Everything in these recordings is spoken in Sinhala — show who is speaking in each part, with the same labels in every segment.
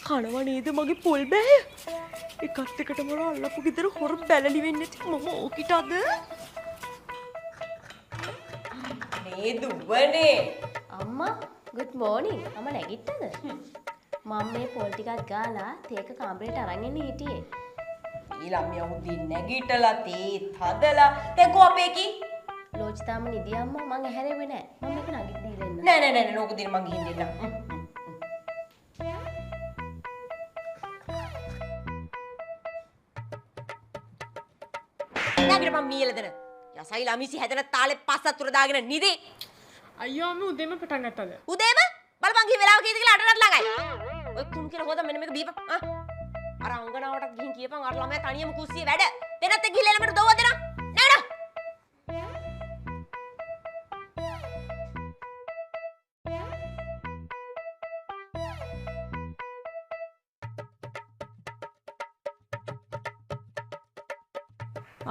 Speaker 1: කනවා නේද මගේ පොල් බෑය? එකත් එකට මොන අල්ලපු ගෙදර හොර බැලලි වෙන්නේ නැති මම ඕකිට අද. මේ දුවනේ.
Speaker 2: අම්මා good morning. අම්මා නැගිට්ටද? මම මේ පොල් ටිකක් ගාලා තේක කාමරේට අරන් එන්න හිටියේ.
Speaker 1: ඊළම්මිය උදේ නැගිටලා තේත් හදලා තේකෝ අපේකි.
Speaker 2: ලෝච් තාම නිදි අම්මා මං ඇහැරෙන්නේ නැහැ. මම මේක නගිට දීලා එන්න.
Speaker 1: නෑ නෝක දින මං ගිහින් දෙන්න. නැගිට මම මීයලදන. යසයි ළමිසි හැදෙන තාලේ පස්සතුර දාගෙන නිදි.
Speaker 3: අයියෝ අම්ම උදේම පටන් ගත්තද?
Speaker 1: උදේම බලපන් කී වෙලාව කීයද කියලා අටටත් ළඟයි. ඔය තුන් කියලා හොද මෙන්න මේක බීපන්. අර අංගනාවටත් ගිහින් කියපන් අර ළමයා තනියම කුස්සියේ වැඩ. දෙනත් එක්ක ගිහලා එළමට දොව දෙනා. නේද?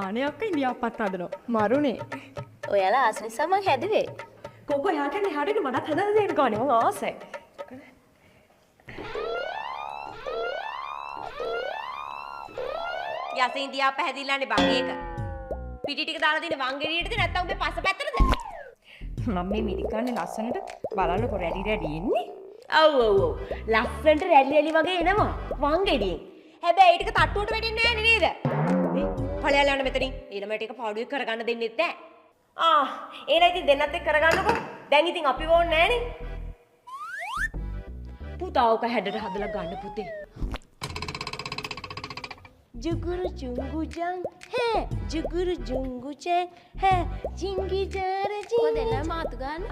Speaker 3: ආනේ අක්ක ඉන්දියාප්පත් හදනවා. මරුනේ.
Speaker 2: ඔයාලා ආස නිසා මං හැදුවේ.
Speaker 1: කොකෝ යාට නේ හරියට මටත් හදලා දෙන්න ගානේ මම ආසයි. යසින් දියා පැහැදිලානේ බං ඒක. පිටි ටික දාලා දින වංගෙඩියටද නැත්නම් උඹේ පස පැත්තටද? මම මේ මිරිකන්නේ ලස්සනට බලන්නකො රැඩි රැඩි එන්නේ. ඔව්. ලස්සනට රැඩි රැඩි වගේ එනවා වංගෙඩියෙන්. හැබැයි ඒ ටික තට්ටුවට වැටෙන්නේ නැහැ නේද? මේ ඵලයල් යන්න මෙතනින්. ඊළඟ ටික පාඩුවේ කරගන්න දෙන්නෙත් නැහැ. එහෙනම් ඉතින් දෙන්නත් එක්ක කරගන්නකො. දැන් ඉතින් අපි ඕනේ නැහනේ. පුතා ඔක හැඩට හදලා ගන්න පුතේ. जुगुरु चुंगु जंग है जुगुरु जुंगु चेंग है चिंगी जर जी
Speaker 2: කො දෙන්න මාතු ගන්න.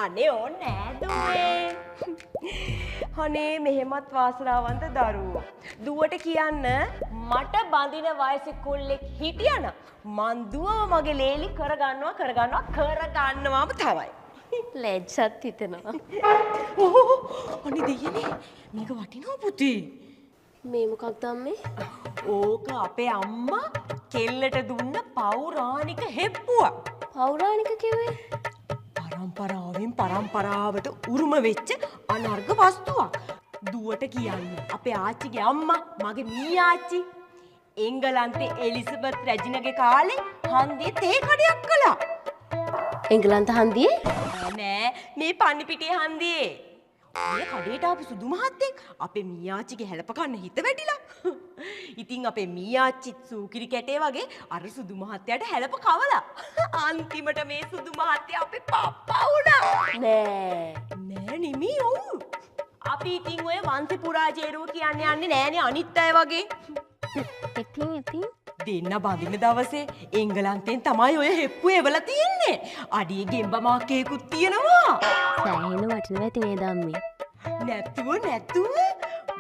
Speaker 1: අනේ ඕ නෑ දුවේ. අනේ මෙහෙමත් වාසනාවන්ත දරුවෝ. දුවට කියන්න මට බඳින වයසේ කොල්ලෙක් හිටියනම් මං දුවව මගේ ලේලි කරගන්නවාම තමයි.
Speaker 2: ලැජ්ජත් හිතෙනවා.
Speaker 1: අනේ දෙයනේ මේක වටිනවා පුතේ.
Speaker 2: මේ මොකක්ද අම්මේ?
Speaker 1: ඕක අපේ අම්මා කෙල්ලට දුන්න පෞරාණික හෙප්පුවක්.
Speaker 2: පෞරාණික කිව්වේ?
Speaker 1: පරම්පරාවට උරුම වෙච්ච අනර්ග වස්තුවක්. දුවට කියන්න අපේ ආච්චිගේ අම්මා මගේ මී ආච්චි එංගලන්තේ එලිසබෙත් රැජිනගේ කාලේ හන්දියේ තේ කඩයක් කළා.
Speaker 2: එංගලන්ත හන්දියේ?
Speaker 1: නෑ මේ පන්නිපිටියේ හන්දියේ. මේ කඩේට ආපු සුදු මහත්තයෙක් අපේ මීයාච්චිගේ හැලප කන්න හිත වැටිලා. ඉතින් අපේ මීයාච්චිත් සූකිරි කැටේ වගේ අර සුදු මහත්තයාට හැලප කවලා. අන්තිමට මේ සුදු මහත්තයා අපේ පප්පා වුණා. නෑ නිමි ඔව්. අපි ඉතින් ඔය වංශ පුරාජේරුව කියන්නේ නෑනේ අනිත් අය වගේ.
Speaker 2: ඉතින්
Speaker 1: දෙන්න බඳින දවසේ එංගලන්තෙන් තමයි ඔය හෙප්පු එවලා තියෙන්නේ. අඩියේ ගෙම්බ මාකේකුත් තියෙනවා.
Speaker 2: සෑහෙන වටිනවා ඇති මේ ධම්මේ.
Speaker 1: නැතුව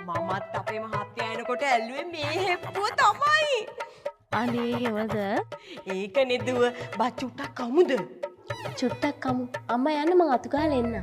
Speaker 1: මමත් අපේ මහත්තයා එනකොට ඇල්ලුවේ මේ හෙප්පුව තමයි.
Speaker 2: අනේ එවද?
Speaker 1: ඒක නෙදුව බත් චුට්ටක් කමුද?
Speaker 2: චුට්ටක් කමු. අම්මා යන්න මං අතු ගාලා එන්න.